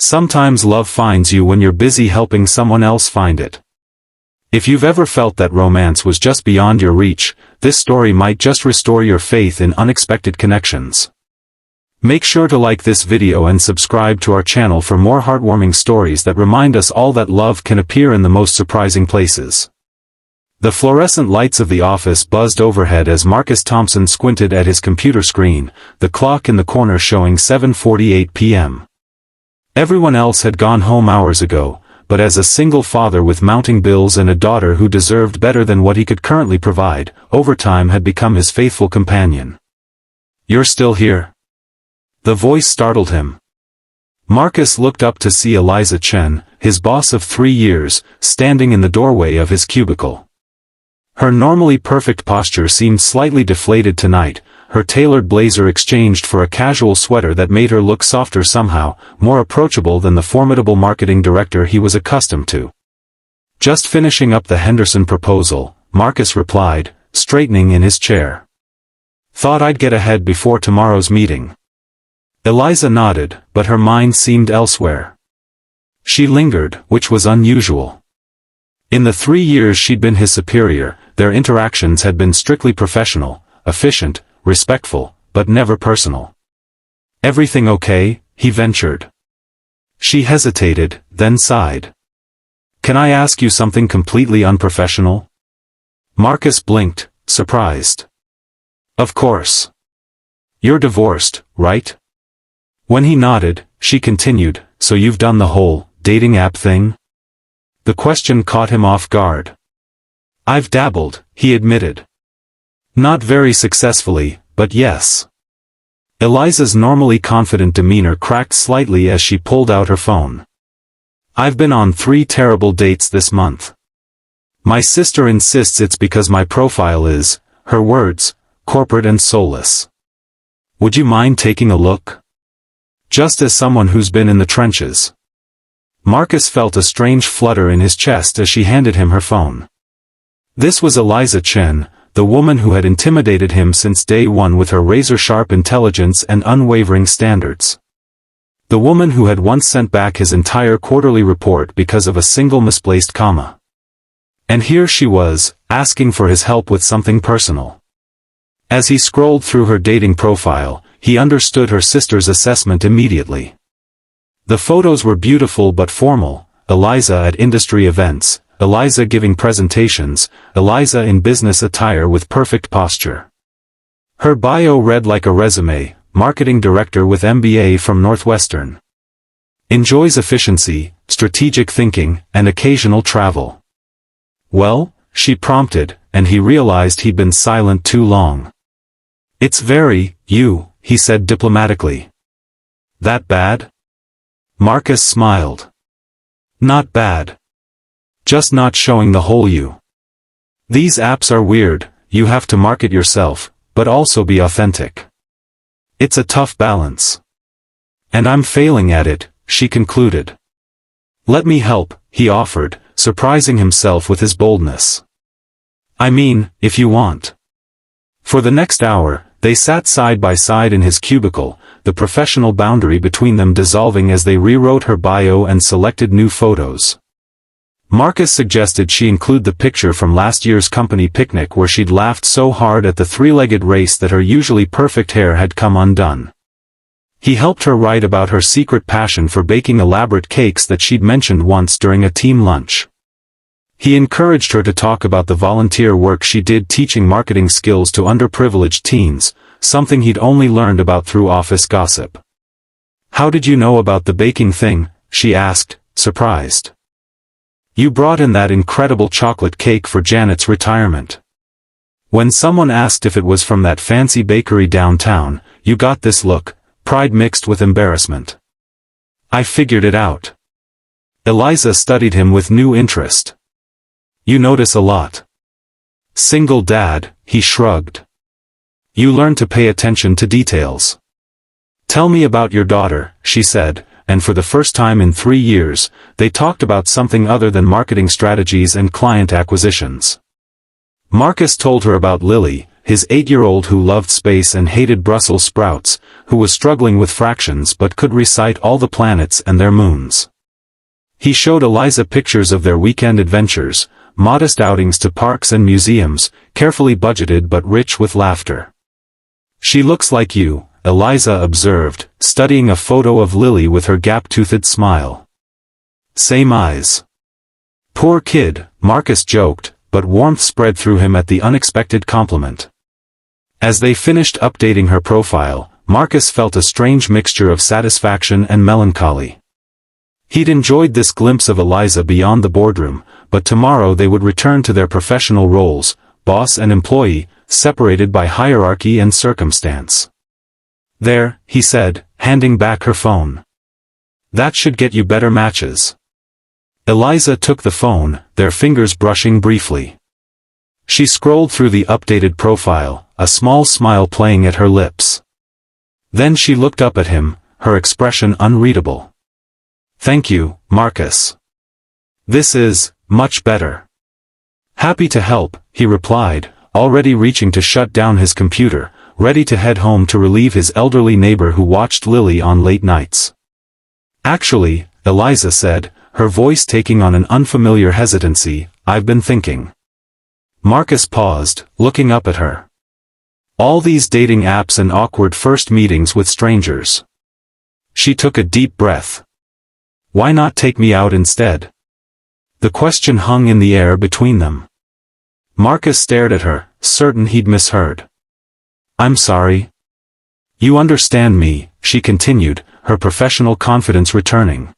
Sometimes love finds you when you're busy helping someone else find it. If you've ever felt that romance was just beyond your reach, this story might just restore your faith in unexpected connections. Make sure to like this video and subscribe to our channel for more heartwarming stories that remind us all that love can appear in the most surprising places. The fluorescent lights of the office buzzed overhead as Marcus Thompson squinted at his computer screen, the clock in the corner showing 7:48 p.m. Everyone else had gone home hours ago, but as a single father with mounting bills and a daughter who deserved better than what he could currently provide, overtime had become his faithful companion. "You're still here?" The voice startled him. Marcus looked up to see Eliza Chen, his boss of 3 years, standing in the doorway of his cubicle. Her normally perfect posture seemed slightly deflated tonight, her tailored blazer exchanged for a casual sweater that made her look softer somehow, more approachable than the formidable marketing director he was accustomed to. "Just finishing up the Henderson proposal," Marcus replied, straightening in his chair. "Thought I'd get ahead before tomorrow's meeting." Eliza nodded, but her mind seemed elsewhere. She lingered, which was unusual. In the 3 years she'd been his superior, their interactions had been strictly professional, efficient, respectful, but never personal. "Everything okay?" he ventured. She hesitated, then sighed. "Can I ask you something completely unprofessional?" Marcus blinked, surprised. "Of course. You're divorced, right?" When he nodded, she continued, "So you've done the whole dating app thing?" The question caught him off guard. "I've dabbled," he admitted. "Not very successfully, but yes." Eliza's normally confident demeanor cracked slightly as she pulled out her phone. "I've been on 3 terrible dates this month. My sister insists it's because my profile is," her words, "corporate and soulless. Would you mind taking a look? Just as someone who's been in the trenches." Marcus felt a strange flutter in his chest as she handed him her phone. This was Eliza Chen, the woman who had intimidated him since day one with her razor-sharp intelligence and unwavering standards. The woman who had once sent back his entire quarterly report because of a single misplaced comma. And here she was, asking for his help with something personal. As he scrolled through her dating profile, he understood her sister's assessment immediately. The photos were beautiful but formal, Eliza at industry events, Eliza giving presentations, Eliza in business attire with perfect posture. Her bio read like a resume, marketing director with MBA from Northwestern. Enjoys efficiency, strategic thinking, and occasional travel. "Well?" she prompted, and he realized he'd been silent too long. "It's very, you," he said diplomatically. "That bad?" Marcus smiled. "Not bad. Just not showing the whole you. These apps are weird, you have to market yourself, but also be authentic. It's a tough balance. And I'm failing at it," she concluded. "Let me help," he offered, surprising himself with his boldness. "I mean, if you want." For the next hour, they sat side by side in his cubicle, the professional boundary between them dissolving as they rewrote her bio and selected new photos. Marcus suggested she include the picture from last year's company picnic where she'd laughed so hard at the 3-legged race that her usually perfect hair had come undone. He helped her write about her secret passion for baking elaborate cakes that she'd mentioned once during a team lunch. He encouraged her to talk about the volunteer work she did teaching marketing skills to underprivileged teens, something he'd only learned about through office gossip. "How did you know about the baking thing?" she asked, surprised. "You brought in that incredible chocolate cake for Janet's retirement. When someone asked if it was from that fancy bakery downtown, you got this look, pride mixed with embarrassment." "I figured it out." Eliza studied him with new interest. "You notice a lot." "Single dad," he shrugged. "You learn to pay attention to details." "Tell me about your daughter," she said, and for the first time in 3 years, they talked about something other than marketing strategies and client acquisitions. Marcus told her about Lily, his 8-year-old who loved space and hated Brussels sprouts, who was struggling with fractions but could recite all the planets and their moons. He showed Eliza pictures of their weekend adventures, modest outings to parks and museums, carefully budgeted but rich with laughter. "She looks like you," Eliza observed, studying a photo of Lily with her gap-toothed smile. "Same eyes." "Poor kid," Marcus joked, but warmth spread through him at the unexpected compliment. As they finished updating her profile, Marcus felt a strange mixture of satisfaction and melancholy. He'd enjoyed this glimpse of Eliza beyond the boardroom, but tomorrow they would return to their professional roles, boss and employee, separated by hierarchy and circumstance. "There," he said, handing back her phone. "That should get you better matches." Eliza took the phone, their fingers brushing briefly. She scrolled through the updated profile, a small smile playing at her lips. Then she looked up at him, her expression unreadable. "Thank you, Marcus. This is much better." "Happy to help," he replied, already reaching to shut down his computer, ready to head home to relieve his elderly neighbor who watched Lily on late nights. "Actually," Eliza said, her voice taking on an unfamiliar hesitancy, "I've been thinking." Marcus paused, looking up at her. All these dating apps and awkward first meetings with strangers. She took a deep breath. "Why not take me out instead?" The question hung in the air between them. Marcus stared at her, certain he'd misheard. "I'm sorry." "You understand me," she continued, her professional confidence returning.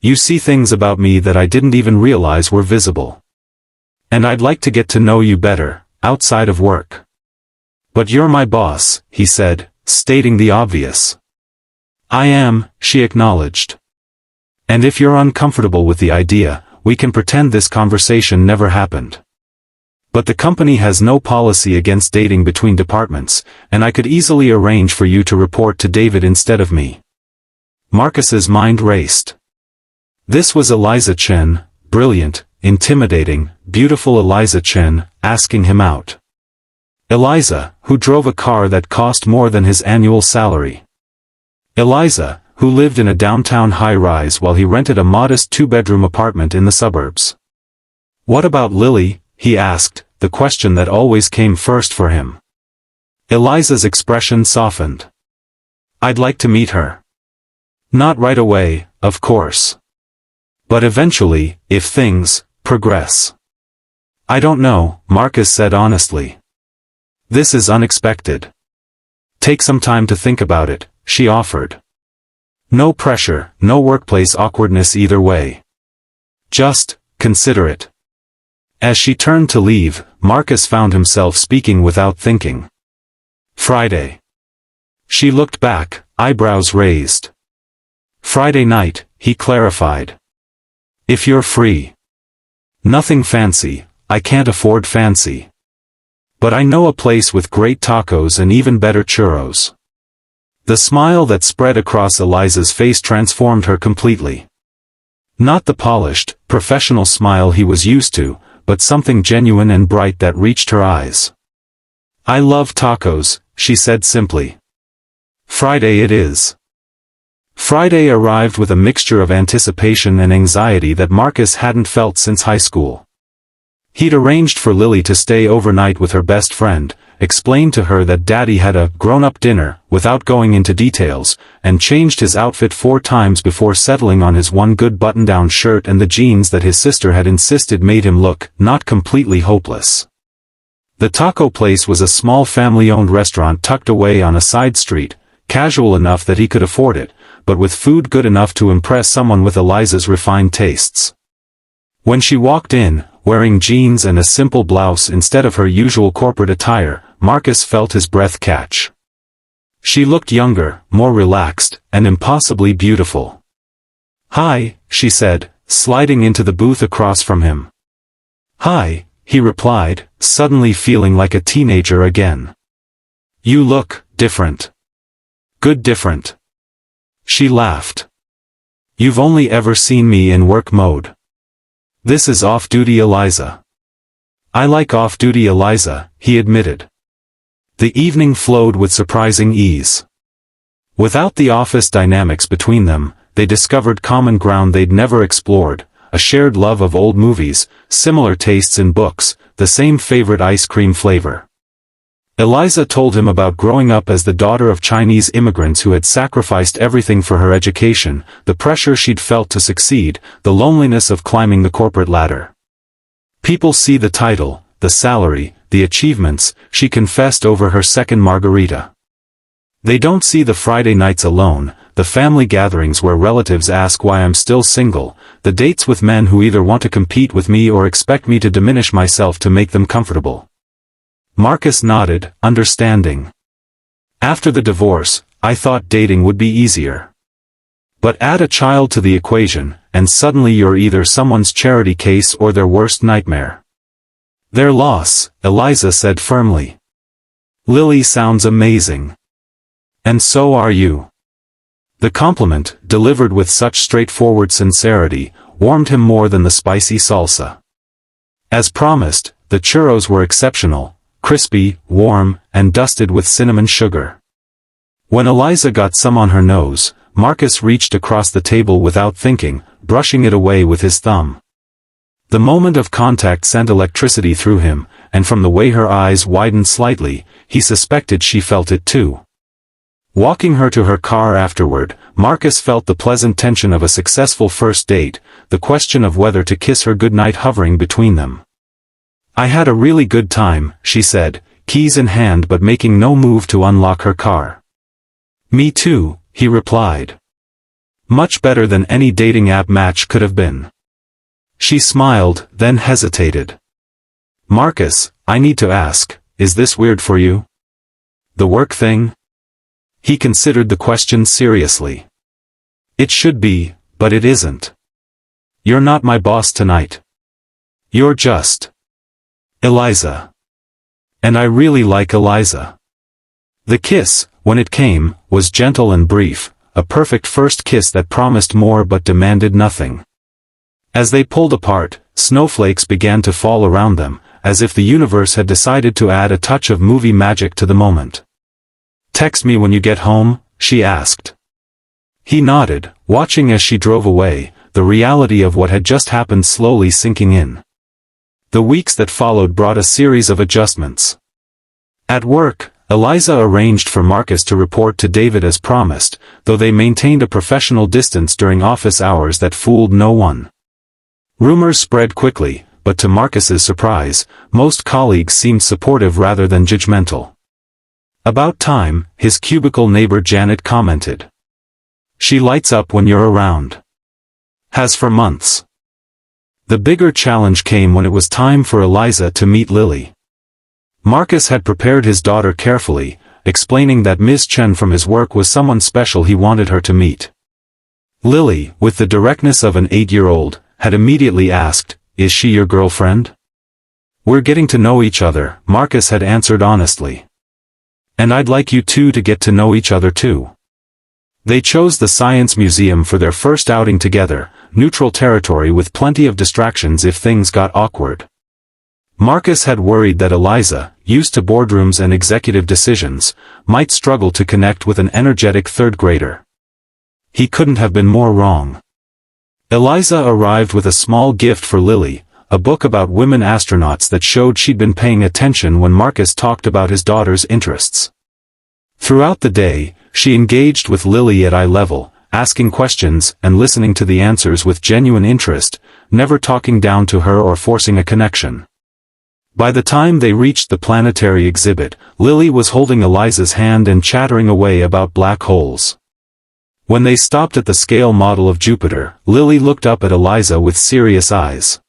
"You see things about me that I didn't even realize were visible. And I'd like to get to know you better, outside of work." "But you're my boss," he said, stating the obvious. "I am," she acknowledged. "And if you're uncomfortable with the idea, we can pretend this conversation never happened. But the company has no policy against dating between departments, and I could easily arrange for you to report to David instead of me." Marcus's mind raced. This was Eliza Chen, brilliant, intimidating, beautiful Eliza Chen, asking him out. Eliza, who drove a car that cost more than his annual salary. Eliza, who lived in a downtown high-rise while he rented a modest 2-bedroom apartment in the suburbs. "What about Lily?" he asked, the question that always came first for him. Eliza's expression softened. "I'd like to meet her. Not right away, of course. But eventually, if things progress." "I don't know," Marcus said honestly. "This is unexpected." "Take some time to think about it," she offered. "No pressure, no workplace awkwardness either way. Just consider it." As she turned to leave, Marcus found himself speaking without thinking. "Friday." She looked back, eyebrows raised. "Friday night," he clarified. "If you're free. Nothing fancy, I can't afford fancy. But I know a place with great tacos and even better churros." The smile that spread across Eliza's face transformed her completely. Not the polished, professional smile he was used to, but something genuine and bright that reached her eyes. "I love tacos," she said simply. "Friday it is." Friday arrived with a mixture of anticipation and anxiety that Marcus hadn't felt since high school. He'd arranged for Lily to stay overnight with her best friend, explained to her that Daddy had a grown-up dinner, without going into details, and changed his outfit 4 times before settling on his one good button-down shirt and the jeans that his sister had insisted made him look not completely hopeless. The taco place was a small family-owned restaurant tucked away on a side street, casual enough that he could afford it, but with food good enough to impress someone with Eliza's refined tastes. When she walked in, wearing jeans and a simple blouse instead of her usual corporate attire, Marcus felt his breath catch. She looked younger, more relaxed, and impossibly beautiful. "Hi," she said, sliding into the booth across from him. "Hi," he replied, suddenly feeling like a teenager again. "You look different." "Good different." She laughed. "You've only ever seen me in work mode. This is off-duty Eliza." "I like off-duty Eliza," he admitted. The evening flowed with surprising ease. Without the office dynamics between them, they discovered common ground they'd never explored, a shared love of old movies, similar tastes in books, the same favorite ice cream flavor. Eliza told him about growing up as the daughter of Chinese immigrants who had sacrificed everything for her education, the pressure she'd felt to succeed, the loneliness of climbing the corporate ladder. People see the title, the salary, the achievements, she confessed over her second margarita. They don't see the Friday nights alone, the family gatherings where relatives ask why I'm still single, the dates with men who either want to compete with me or expect me to diminish myself to make them comfortable. Marcus nodded, understanding. After the divorce, I thought dating would be easier. But add a child to the equation, and suddenly you're either someone's charity case or their worst nightmare. Their loss, Eliza said firmly. Lily sounds amazing. And so are you. The compliment, delivered with such straightforward sincerity, warmed him more than the spicy salsa. As promised, the churros were exceptional, crispy, warm, and dusted with cinnamon sugar. When Eliza got some on her nose, Marcus reached across the table without thinking, brushing it away with his thumb. The moment of contact sent electricity through him, and from the way her eyes widened slightly, he suspected she felt it too. Walking her to her car afterward, Marcus felt the pleasant tension of a successful first date, the question of whether to kiss her goodnight hovering between them. I had a really good time, she said, keys in hand but making no move to unlock her car. Me too, he replied. Much better than any dating app match could have been. She smiled, then hesitated. Marcus, I need to ask, is this weird for you? The work thing? He considered the question seriously. It should be, but it isn't. You're not my boss tonight. You're just Eliza. And I really like Eliza. The kiss, when it came, was gentle and brief, a perfect first kiss that promised more but demanded nothing. As they pulled apart, snowflakes began to fall around them, as if the universe had decided to add a touch of movie magic to the moment. Text me when you get home, she asked. He nodded, watching as she drove away, the reality of what had just happened slowly sinking in. The weeks that followed brought a series of adjustments. At work, Eliza arranged for Marcus to report to David as promised, though they maintained a professional distance during office hours that fooled no one. Rumors spread quickly, but to Marcus's surprise, most colleagues seemed supportive rather than judgmental. About time, his cubicle neighbor Janet commented. She lights up when you're around. Has for months. The bigger challenge came when it was time for Eliza to meet Lily. Marcus had prepared his daughter carefully, explaining that Ms. Chen from his work was someone special he wanted her to meet. Lily, with the directness of an 8-year-old, had immediately asked, "Is she your girlfriend?" "We're getting to know each other," Marcus had answered honestly. "And I'd like you two to get to know each other too." They chose the Science Museum for their first outing together, neutral territory with plenty of distractions if things got awkward. Marcus had worried that Eliza, used to boardrooms and executive decisions, might struggle to connect with an energetic third grader. He couldn't have been more wrong. Eliza arrived with a small gift for Lily, a book about women astronauts that showed she'd been paying attention when Marcus talked about his daughter's interests. Throughout the day, she engaged with Lily at eye level, asking questions and listening to the answers with genuine interest, never talking down to her or forcing a connection. By the time they reached the planetary exhibit, Lily was holding Eliza's hand and chattering away about black holes. When they stopped at the scale model of Jupiter, Lily looked up at Eliza with serious eyes.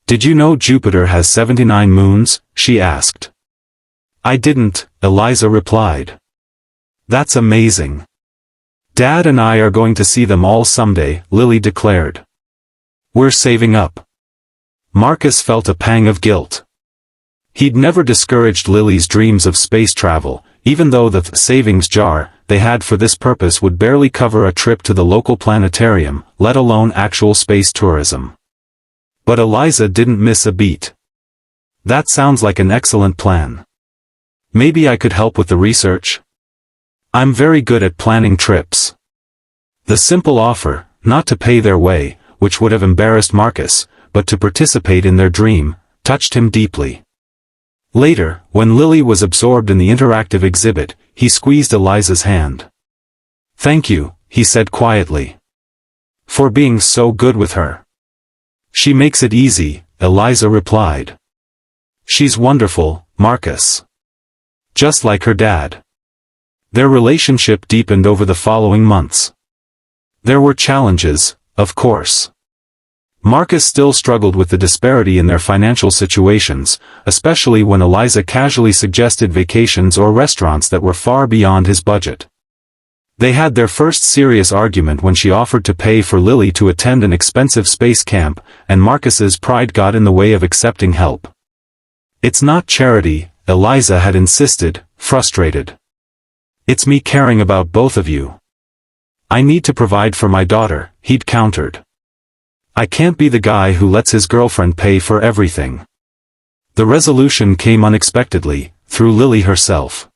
"Did you know Jupiter has 79 moons?" she asked. "I didn't," Eliza replied. "That's amazing. Dad and I are going to see them all someday," Lily declared. "We're saving up." Marcus felt a pang of guilt. He'd never discouraged Lily's dreams of space travel, even though the savings jar they had for this purpose would barely cover a trip to the local planetarium, let alone actual space tourism. But Eliza didn't miss a beat. "That sounds like an excellent plan. Maybe I could help with the research? I'm very good at planning trips. The simple offer, not to pay their way, which would have embarrassed Marcus, but to participate in their dream, touched him deeply. Later, when Lily was absorbed in the interactive exhibit, he squeezed Eliza's hand. "Thank you," he said quietly. "For being so good with her." "She makes it easy," Eliza replied. "She's wonderful, Marcus. Just like her dad." Their relationship deepened over the following months. There were challenges, of course. Marcus still struggled with the disparity in their financial situations, especially when Eliza casually suggested vacations or restaurants that were far beyond his budget. They had their first serious argument when she offered to pay for Lily to attend an expensive space camp, and Marcus's pride got in the way of accepting help. "It's not charity," Eliza had insisted, frustrated. "It's me caring about both of you. I need to provide for my daughter," he'd countered. "I can't be the guy who lets his girlfriend pay for everything." The resolution came unexpectedly, through Lily herself.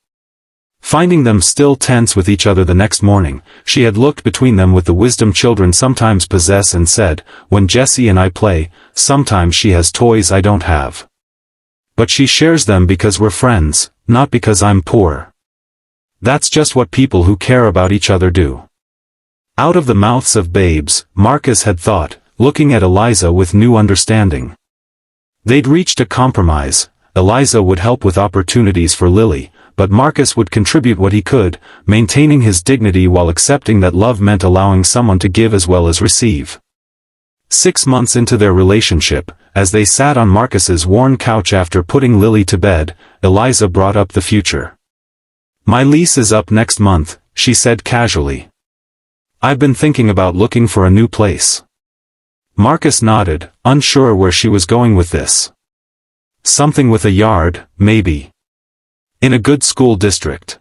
Finding them still tense with each other the next morning, she had looked between them with the wisdom children sometimes possess and said, "When Jessie and I play, sometimes she has toys I don't have. But she shares them because we're friends, not because I'm poor. That's just what people who care about each other do." Out of the mouths of babes, Marcus had thought, looking at Eliza with new understanding. They'd reached a compromise. Eliza would help with opportunities for Lily, but Marcus would contribute what he could, maintaining his dignity while accepting that love meant allowing someone to give as well as receive. 6 months into their relationship, as they sat on Marcus's worn couch after putting Lily to bed, Eliza brought up the future. "My lease is up next month," she said casually. "I've been thinking about looking for a new place." Marcus nodded, unsure where she was going with this. "Something with a yard, maybe. In a good school district."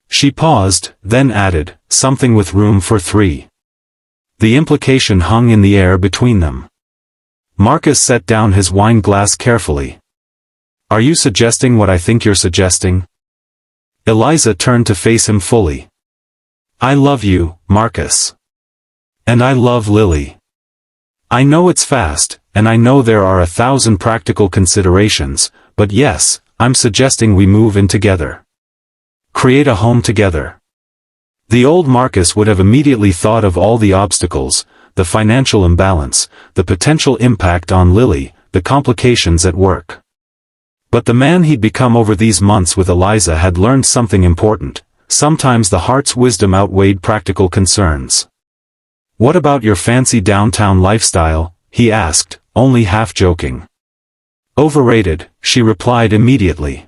She paused, then added, "Something with room for 3. The implication hung in the air between them. Marcus set down his wine glass carefully. "Are you suggesting what I think you're suggesting?" Eliza turned to face him fully. "I love you, Marcus. And I love Lily. I know it's fast, and I know there are 1,000 practical considerations, but yes, I'm suggesting we move in together. Create a home together." The old Marcus would have immediately thought of all the obstacles, the financial imbalance, the potential impact on Lily, the complications at work. But the man he'd become over these months with Eliza had learned something important. Sometimes the heart's wisdom outweighed practical concerns. "What about your fancy downtown lifestyle?" he asked, only half joking. "Overrated," she replied immediately.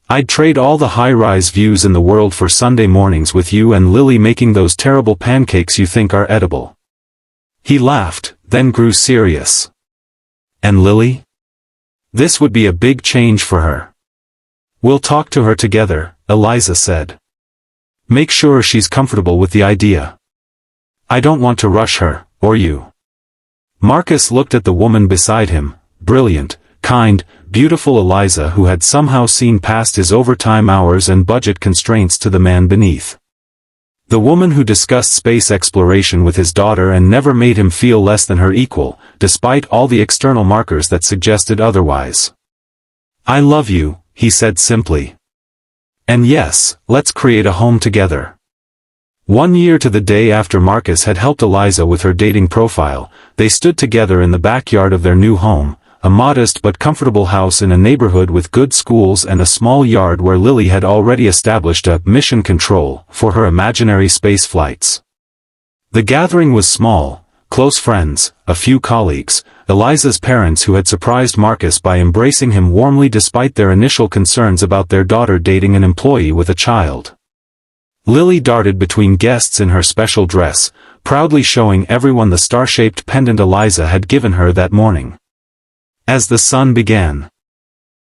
"I'd trade all the high-rise views in the world for Sunday mornings with you and Lily making those terrible pancakes you think are edible." He laughed, then grew serious. "And Lily? This would be a big change for her." "We'll talk to her together," Eliza said. "Make sure she's comfortable with the idea. I don't want to rush her, or you." Marcus looked at the woman beside him, brilliant, kind, beautiful Eliza, who had somehow seen past his overtime hours and budget constraints to the man beneath. The woman who discussed space exploration with his daughter and never made him feel less than her equal, despite all the external markers that suggested otherwise. "I love you," he said simply. "And yes, let's create a home together." 1 year to the day after Marcus had helped Eliza with her dating profile, they stood together in the backyard of their new home, a modest but comfortable house in a neighborhood with good schools and a small yard where Lily had already established a mission control for her imaginary space flights. The gathering was small, close friends, a few colleagues, Eliza's parents who had surprised Marcus by embracing him warmly despite their initial concerns about their daughter dating an employee with a child. Lily darted between guests in her special dress, proudly showing everyone the star-shaped pendant Eliza had given her that morning. As the sun began,